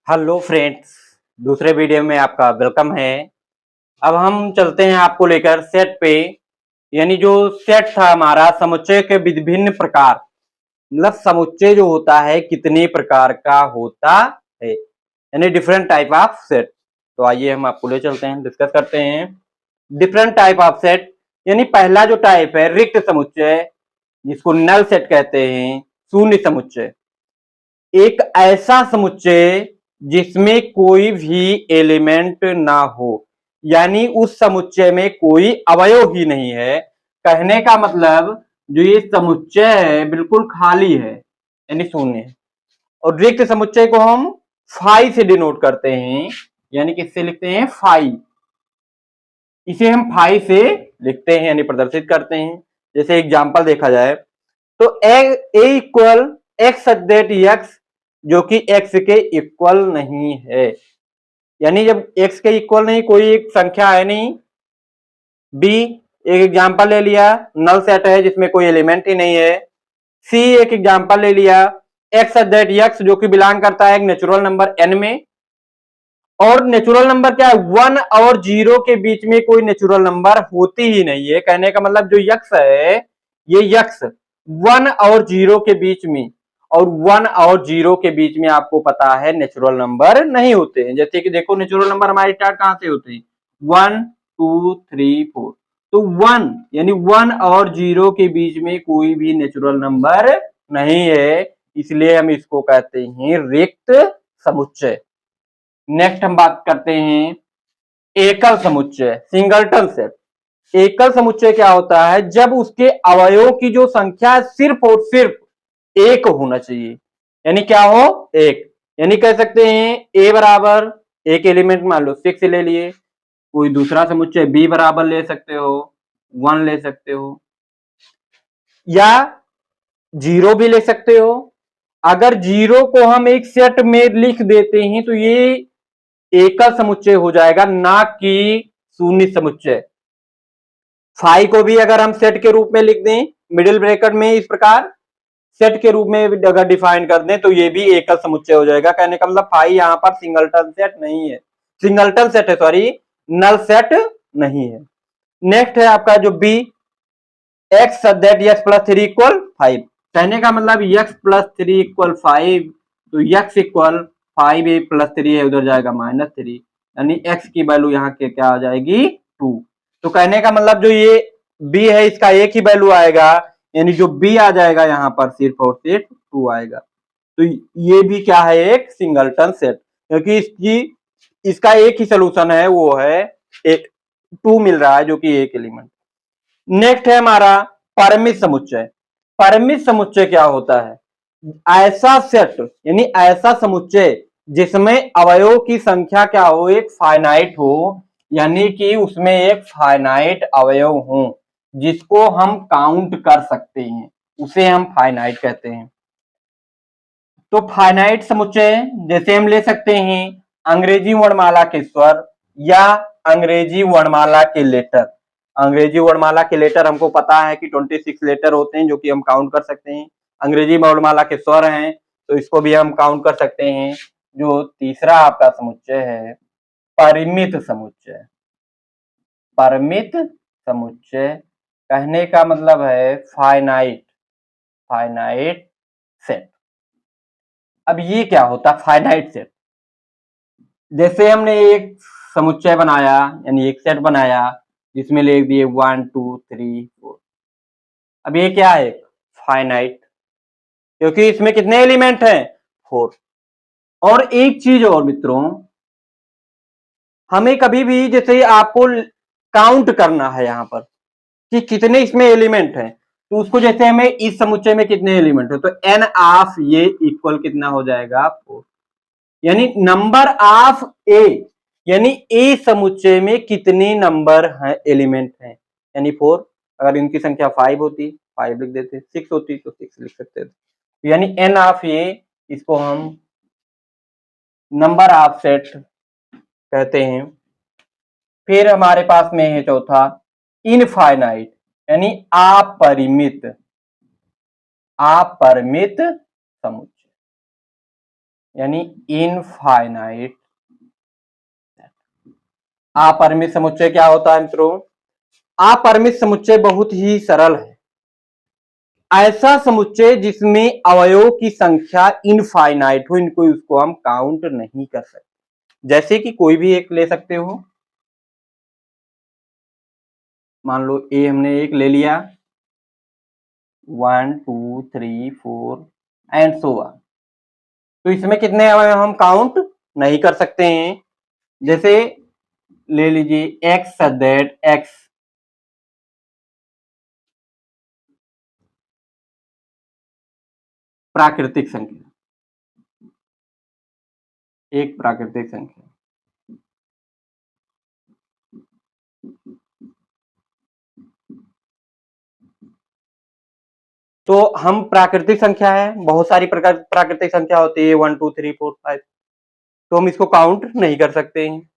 Hello friends, दूसरे video में आपका वेलकम है। अब हम चलते हैं आपको लेकर सेट पे। यानी जो सेट था हमारा समुच्चय के विभिन्न प्रकार, मतलब समुच्चय जो होता है कितने प्रकार का होता है, यानी डिफरेंट टाइप ऑफ सेट। तो आइए हम आपको ले चलते हैं, डिस्कस करते हैं डिफरेंट टाइप ऑफ सेट। यानी पहला जो टाइप है रिक्त समुच्चय, जिसको नल सेट कहते हैं, शून्य समुच्चय। एक ऐसा समुच्चय जिसमें कोई भी एलिमेंट ना हो, यानी उस समुच्चय में कोई अवयव ही नहीं है। कहने का मतलब जो ये समुच्चय है बिल्कुल खाली है, यानी शून्य है। और रिक्त समुच्चय को हम फाई से डिनोट करते हैं, यानी किससे लिखते हैं? फाई। इसे हम फाई से लिखते हैं यानी प्रदर्शित करते हैं। जैसे एग्जांपल देखा जाए तो ए इक्वल एक्स दैट एक्स, जो कि एक्स के इक्वल नहीं है। यानी जब एक्स के इक्वल नहीं, कोई एक संख्या है नहीं। बी, एक एग्जांपल ले लिया, नल सेट है जिसमें कोई एलिमेंट ही नहीं है। सी, एक एग्जांपल ले लिया, एक्स दैट एक्स, जो कि बिलोंग करता है एक नेचुरल नंबर एन में। और नेचुरल नंबर क्या है? 1 और 0 के बीच में कोई नेचुरल नंबर होती ही नहीं है। कहने का मतलब जो यक्स है, ये यक्स 1 और 0 के बीच में, और 1 और 0 के बीच में आपको पता है नेचुरल नंबर नहीं होते हैं। जैसे कि देखो नेचुरल नंबर हमारे स्टार्ट कहां से होते हैं? 1 2 3 4। तो 1 यानी 1 और 0 के बीच में कोई भी नेचुरल नंबर नहीं है, इसलिए हम इसको कहते हैं रिक्त समुच्चय। नेक्स्ट हम बात करते हैं एकल समुच्चय, सिंगलटन सेट। एकल समुच्चय क्या होता है? जब उसके अवयवों की जो संख्या सिर्फ और सिर्फ एक होना चाहिए। यानी क्या हो? एक। यानी कह सकते हैं ए बराबर, एक एलिमेंट मान लो 6 ले लिए। कोई दूसरा समुच्चय बी बराबर ले सकते हो, 1 ले सकते हो, या 0 भी ले सकते हो। अगर 0 को हम एक सेट में लिख देते हैं तो ये एकल समुच्चय हो जाएगा, ना कि शून्य समुच्चय। फाई को भी अगर हम सेट के रूप में लिख दें मिडिल ब्रैकेट में, इस प्रकार सेट के रूप में अगर डिफाइन कर दें, तो ये भी एकल समुच्चय हो जाएगा। कहने का मतलब फाई यहां पर सिंगलटन सेट नहीं है, सिंगलटन सेट है, सॉरी, नल सेट नहीं है। नेक्स्ट है आपका जो B, X that X plus 3 equal 5। कहने का मतलब एक्स प्लस 3 इक्वल 5, तो एक्स इक्वल 5 ए प्लस 3 है, उधर जाएगा -3, यानी एक्स की वैल्यू यहाँ के क्या आ जाएगी? 2। तो कहने का मतलब जो ये बी है इसका एक ही वैल्यू आएगा, यानी जो बी आ जाएगा यहाँ पर सिर्फ और सिर्फ 2 आएगा। तो ये भी क्या है? एक सिंगलटन सेट, क्योंकि इसका एक ही सोल्यूशन है, वो है एक 2 मिल रहा है, जो कि एक एलिमेंट। नेक्स्ट है हमारा परिमित समुच्चय। परिमित समुच्चय क्या होता है? ऐसा सेट, यानी ऐसा समुच्चय जिसमें अवयवों की संख्या क्या हो? एक फाइनाइट हो, यानी कि उसमें एक फाइनाइट अवयव हो जिसको हम काउंट कर सकते हैं, उसे हम फाइनाइट कहते हैं। तो फाइनाइट समुच्चय जैसे हम ले सकते हैं अंग्रेजी वर्णमाला के स्वर या अंग्रेजी वर्णमाला के लेटर। अंग्रेजी वर्णमाला के लेटर हमको पता है कि 26 लेटर होते हैं, जो कि हम काउंट कर सकते हैं। अंग्रेजी वर्णमाला के स्वर हैं, तो इसको भी हम काउंट कर सकते हैं। जो तीसरा आपका समुच्चय है परिमित समुच्चय। परिमित समुच्चय कहने का मतलब है फाइनाइट, फाइनाइट सेट। अब ये क्या होता है फाइनाइट सेट? जैसे हमने एक समुच्चय बनाया, यानी एक सेट बनाया जिसमें लिख दिए 1 2 3 4। अब ये क्या है? फाइनाइट, क्योंकि इसमें कितने एलिमेंट हैं? 4। और एक चीज और मित्रों, हमें कभी भी जैसे आपको काउंट करना है यहाँ पर कि कितने इसमें एलिमेंट हैं, तो उसको जैसे हमें इस समुच्चय में कितने एलिमेंट है, तो एन ऑफ ये इक्वल कितना हो जाएगा? 4। यानी नंबर ऑफ ए, यानी ए समुच्चय में कितने नंबर हैं, एलिमेंट हैं, यानी 4। अगर इनकी संख्या 5 होती, 5 लिख देते, 6 होती तो 6 लिख सकते थे। यानी एन ऑफ ए, इसको हम नंबर ऑफ सेट कहते हैं। फिर हमारे पास में है चौथा इनफाइनाइट, यानी अपरिमित, अपरिमित समुच्चय। यानी इनफाइनाइट। अपरिमित समुच्चय क्या होता है मित्रों? अपरिमित समुच्चय बहुत ही सरल है, ऐसा समुच्चय जिसमें अवयवों की संख्या इनफाइनाइट हो, इनको उसको हम काउंट नहीं कर सकते। जैसे कि कोई भी एक ले सकते हो, मान लो ए हमने एक ले लिया, 1 2 3 4 एंड सो ऑन। तो इसमें कितने अवयव हम काउंट नहीं कर सकते हैं। जैसे ले लीजिए एक्स दैट एक्स, प्राकृतिक संख्या, एक प्राकृतिक संख्या। तो हम प्राकृतिक संख्या है, बहुत सारी प्रकार प्राकृतिक संख्या होती है 1 2 3 4 5, तो हम इसको काउंट नहीं कर सकते हैं।